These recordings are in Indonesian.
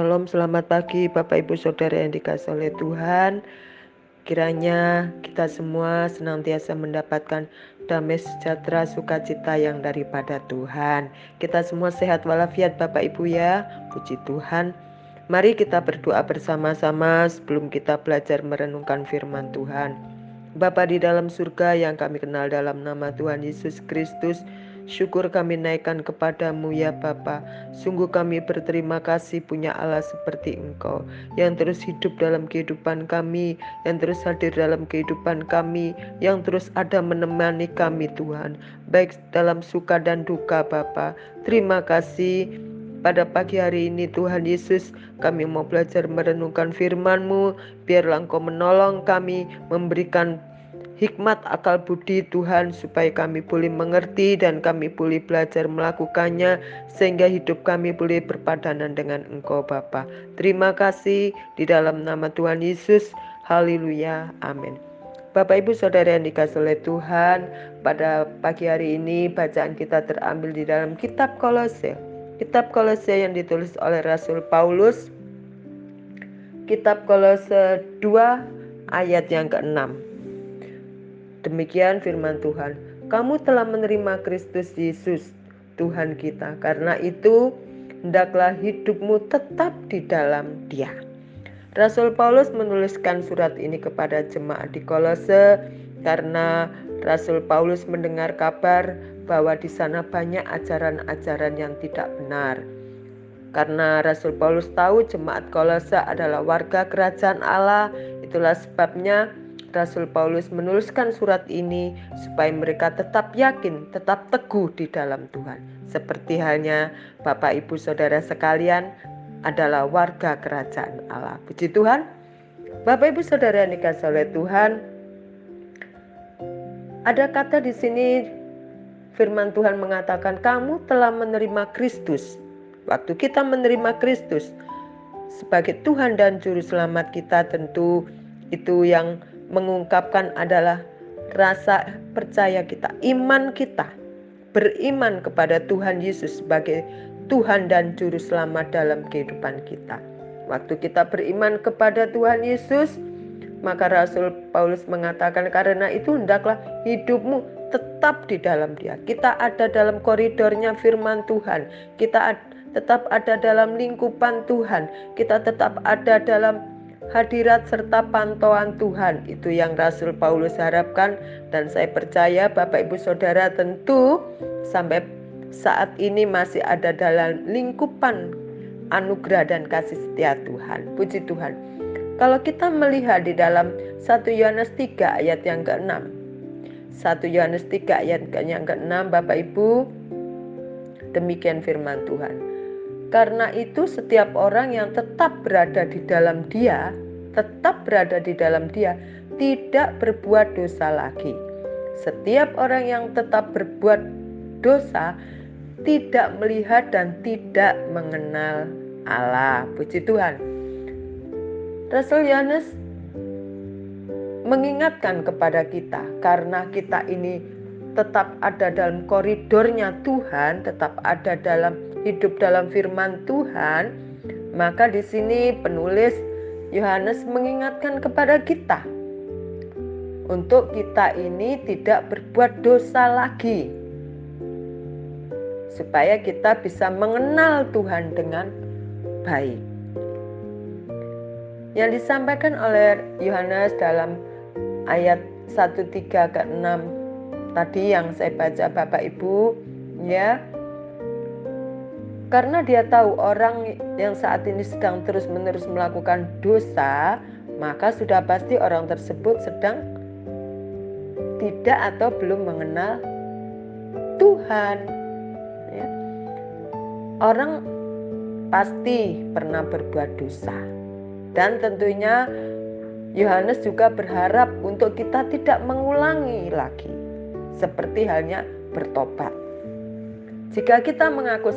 Shalom, selamat pagi Bapak Ibu Saudara yang dikasihi oleh Tuhan. Kiranya kita semua senantiasa mendapatkan damai sejahtera sukacita yang daripada Tuhan. Kita semua sehat walafiat Bapak Ibu ya, puji Tuhan. Mari kita berdoa bersama-sama sebelum kita belajar merenungkan firman Tuhan. Bapa di dalam surga yang kami kenal dalam nama Tuhan Yesus Kristus, syukur kami naikkan kepadamu ya Bapa. Sungguh kami berterima kasih punya Allah seperti Engkau, yang terus hidup dalam kehidupan kami, yang terus hadir dalam kehidupan kami, yang terus ada menemani kami Tuhan, baik dalam suka dan duka Bapa. Terima kasih. Pada pagi hari ini Tuhan Yesus, kami mau belajar merenungkan firman-Mu. Biarlah Engkau menolong kami, memberikan hikmat akal budi Tuhan, supaya kami boleh mengerti dan kami boleh belajar melakukannya, sehingga hidup kami boleh berpadanan dengan Engkau Bapa. Terima kasih di dalam nama Tuhan Yesus. Haleluya. Amin. Bapak Ibu Saudara yang dikasihi oleh Tuhan, pada pagi hari ini bacaan kita terambil di dalam kitab Kolose. Kitab Kolose yang ditulis oleh Rasul Paulus. Kitab Kolose 2 ayat yang ke-6. Demikian firman Tuhan. Kamu telah menerima Kristus Yesus Tuhan kita. Karena itu hendaklah hidupmu tetap di dalam Dia. Rasul Paulus menuliskan surat ini kepada jemaat di Kolose karena Rasul Paulus mendengar kabar bahwa di sana banyak ajaran-ajaran yang tidak benar. Karena Rasul Paulus tahu jemaat Kolose adalah warga kerajaan Allah, itulah sebabnya Rasul Paulus menuliskan surat ini supaya mereka tetap yakin, tetap teguh di dalam Tuhan. Seperti halnya Bapak Ibu Saudara sekalian adalah warga kerajaan Allah. Puji Tuhan. Bapak Ibu Saudara yang dikasihi oleh Tuhan, ada kata di sini firman Tuhan mengatakan kamu telah menerima Kristus. Waktu kita menerima Kristus sebagai Tuhan dan Juru Selamat kita, tentu itu yang mengungkapkan adalah rasa percaya kita, iman kita, beriman kepada Tuhan Yesus sebagai Tuhan dan Juru Selamat dalam kehidupan kita. Waktu kita beriman kepada Tuhan Yesus, maka Rasul Paulus mengatakan karena itu hendaklah hidupmu tetap di dalam Dia. Kita ada dalam koridornya firman Tuhan. Kita tetap ada dalam lingkupan Tuhan. Kita tetap ada dalam hadirat serta pantauan Tuhan. Itu yang Rasul Paulus harapkan, dan saya percaya Bapak Ibu Saudara tentu sampai saat ini masih ada dalam lingkupan anugerah dan kasih setia Tuhan. Puji Tuhan. Kalau kita melihat di dalam 1 Yohanes 3 ayat yang ke-6. 1 Yohanes 3 ayat yang ke-6, Bapak Ibu, demikian firman Tuhan. Karena itu setiap orang yang tetap berada di dalam Dia, tidak berbuat dosa lagi. Setiap orang yang tetap berbuat dosa tidak melihat dan tidak mengenal Allah. Puji Tuhan. Rasul Yohanes mengingatkan kepada kita, karena kita ini tetap ada dalam koridornya Tuhan, tetap ada dalam hidup dalam firman Tuhan, maka di sini penulis Yohanes mengingatkan kepada kita untuk kita ini tidak berbuat dosa lagi, supaya kita bisa mengenal Tuhan dengan baik. Yang disampaikan oleh Yohanes dalam ayat 1:3 ke 6 tadi yang saya baca Bapak Ibu ya. Karena dia tahu orang yang saat ini sedang terus-menerus melakukan dosa, maka sudah pasti orang tersebut sedang tidak atau belum mengenal Tuhan ya. Orang pasti pernah berbuat dosa. Dan tentunya Yohanes juga berharap untuk kita tidak mengulangi lagi, seperti halnya bertobat. Jika kita mengaku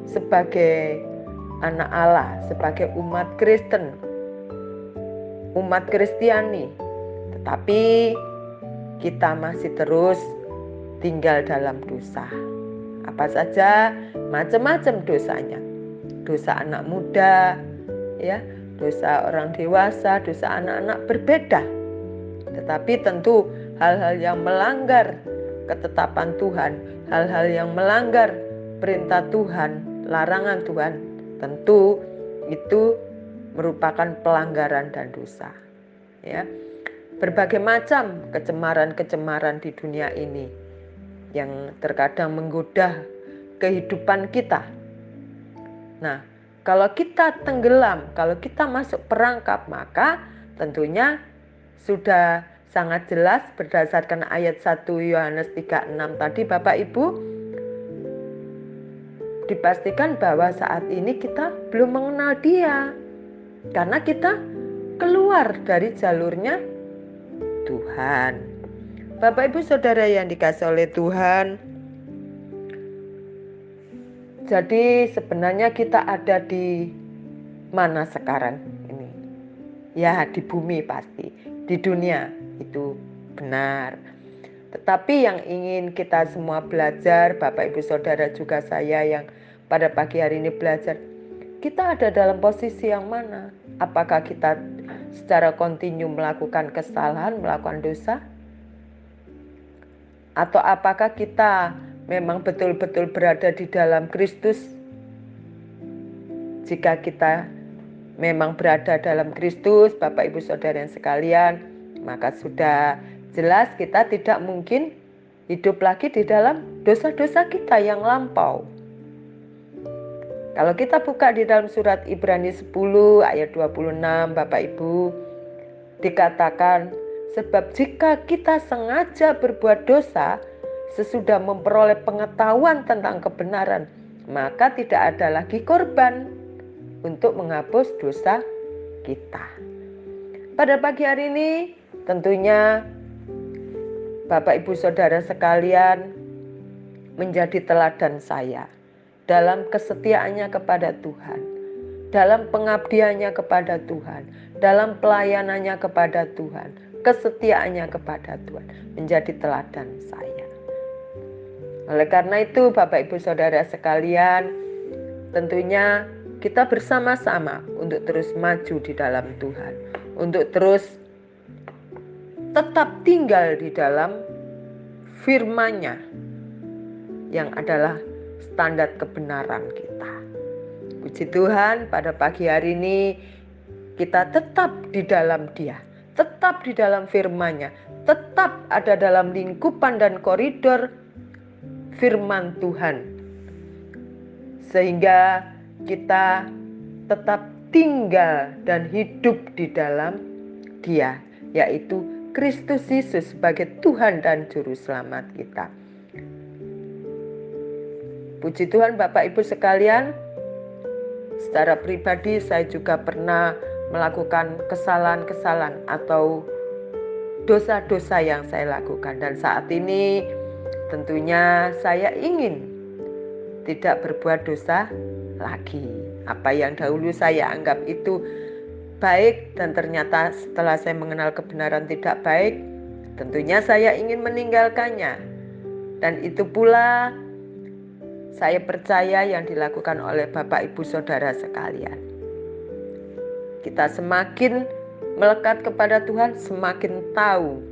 sebagai anak Allah, sebagai umat Kristen, umat Kristiani, tetapi kita masih terus tinggal dalam dosa. Apa saja? Macam-macam dosanya. Dosa anak muda, ya. Dosa orang dewasa, dosa anak-anak berbeda. Tetapi tentu hal-hal yang melanggar ketetapan Tuhan, hal-hal yang melanggar perintah Tuhan, larangan Tuhan, tentu itu merupakan pelanggaran dan dosa. Ya. Berbagai macam kecemaran-kecemaran di dunia ini yang terkadang menggoda kehidupan kita. Nah, kalau kita tenggelam, kalau kita masuk perangkap, maka tentunya sudah sangat jelas berdasarkan ayat 1 Yohanes 3:6 tadi Bapak Ibu, dipastikan bahwa saat ini kita belum mengenal Dia. Karena kita keluar dari jalurnya Tuhan. Bapak Ibu Saudara yang dikasihi oleh Tuhan, jadi sebenarnya kita ada di mana sekarang ini? Ya, di bumi pasti, di dunia itu benar. Tetapi yang ingin kita semua belajar, Bapak Ibu Saudara juga saya yang pada pagi hari ini belajar, kita ada dalam posisi yang mana? Apakah kita secara kontinu melakukan kesalahan, melakukan dosa? Atau apakah kita memang betul-betul berada di dalam Kristus? Jika kita memang berada dalam Kristus, Bapak Ibu Saudara yang sekalian, maka sudah jelas kita tidak mungkin hidup lagi di dalam dosa-dosa kita yang lampau. Kalau kita buka di dalam surat Ibrani 10 ayat 26, Bapak Ibu, dikatakan, sebab jika kita sengaja berbuat dosa sesudah memperoleh pengetahuan tentang kebenaran, maka tidak ada lagi korban untuk menghapus dosa kita. Pada pagi hari ini tentunya Bapak Ibu Saudara sekalian menjadi teladan saya dalam kesetiaannya kepada Tuhan, dalam pengabdiannya kepada Tuhan, dalam pelayanannya kepada Tuhan, kesetiaannya kepada Tuhan, menjadi teladan saya. Oleh karena itu Bapak Ibu Saudara sekalian, tentunya kita bersama-sama untuk terus maju di dalam Tuhan, untuk terus tetap tinggal di dalam firman-Nya yang adalah standar kebenaran kita. Puji Tuhan, pada pagi hari ini kita tetap di dalam Dia, tetap di dalam firman-Nya, tetap ada dalam lingkupan dan koridor firman Tuhan, sehingga kita tetap tinggal dan hidup di dalam Dia, yaitu Kristus Yesus sebagai Tuhan dan Juru Selamat kita. Puji Tuhan Bapak Ibu sekalian, secara pribadi saya juga pernah melakukan kesalahan-kesalahan atau dosa-dosa yang saya lakukan. Dan saat ini tentunya saya ingin tidak berbuat dosa lagi. Apa yang dahulu saya anggap itu baik dan ternyata setelah saya mengenal kebenaran tidak baik, tentunya saya ingin meninggalkannya. Dan itu pula saya percaya yang dilakukan oleh Bapak Ibu Saudara sekalian. Kita semakin melekat kepada Tuhan, semakin tahu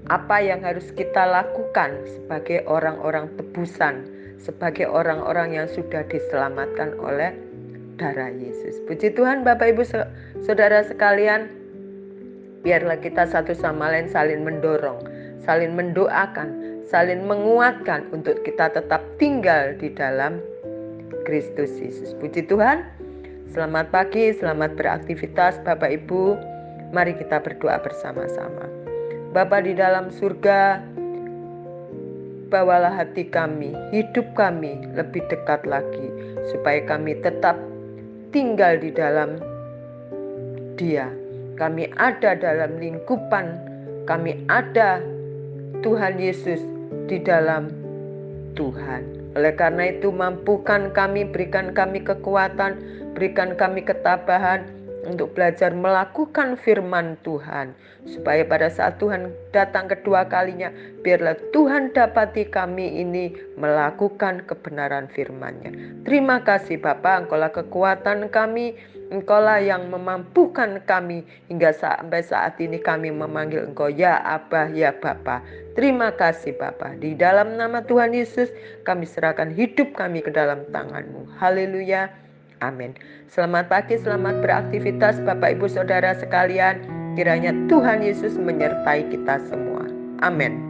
apa yang harus kita lakukan sebagai orang-orang tebusan, sebagai orang-orang yang sudah diselamatkan oleh darah Yesus. Puji Tuhan Bapak Ibu Saudara sekalian, biarlah kita satu sama lain saling mendorong, saling mendoakan, saling menguatkan untuk kita tetap tinggal di dalam Kristus Yesus. Puji Tuhan. Selamat pagi, selamat beraktivitas Bapak Ibu. Mari kita berdoa bersama-sama. Bapa di dalam surga, bawalah hati kami, hidup kami lebih dekat lagi, supaya kami tetap tinggal di dalam Dia. Kami ada dalam lingkupan, kami ada Tuhan Yesus di dalam Tuhan. Oleh karena itu mampukan kami, berikan kami kekuatan, berikan kami ketabahan, untuk belajar melakukan firman Tuhan, supaya pada saat Tuhan datang kedua kalinya, biarlah Tuhan dapati kami ini melakukan kebenaran firman-Nya. Terima kasih Bapa, Engkaulah kekuatan kami, Engkaulah yang memampukan kami hingga sampai saat ini kami memanggil Engkau ya Abah, ya Bapa. Terima kasih Bapa. Di dalam nama Tuhan Yesus kami serahkan hidup kami ke dalam tangan-Mu. Haleluya. Amin. Selamat pagi, selamat beraktivitas Bapak Ibu Saudara sekalian. Kiranya Tuhan Yesus menyertai kita semua. Amin.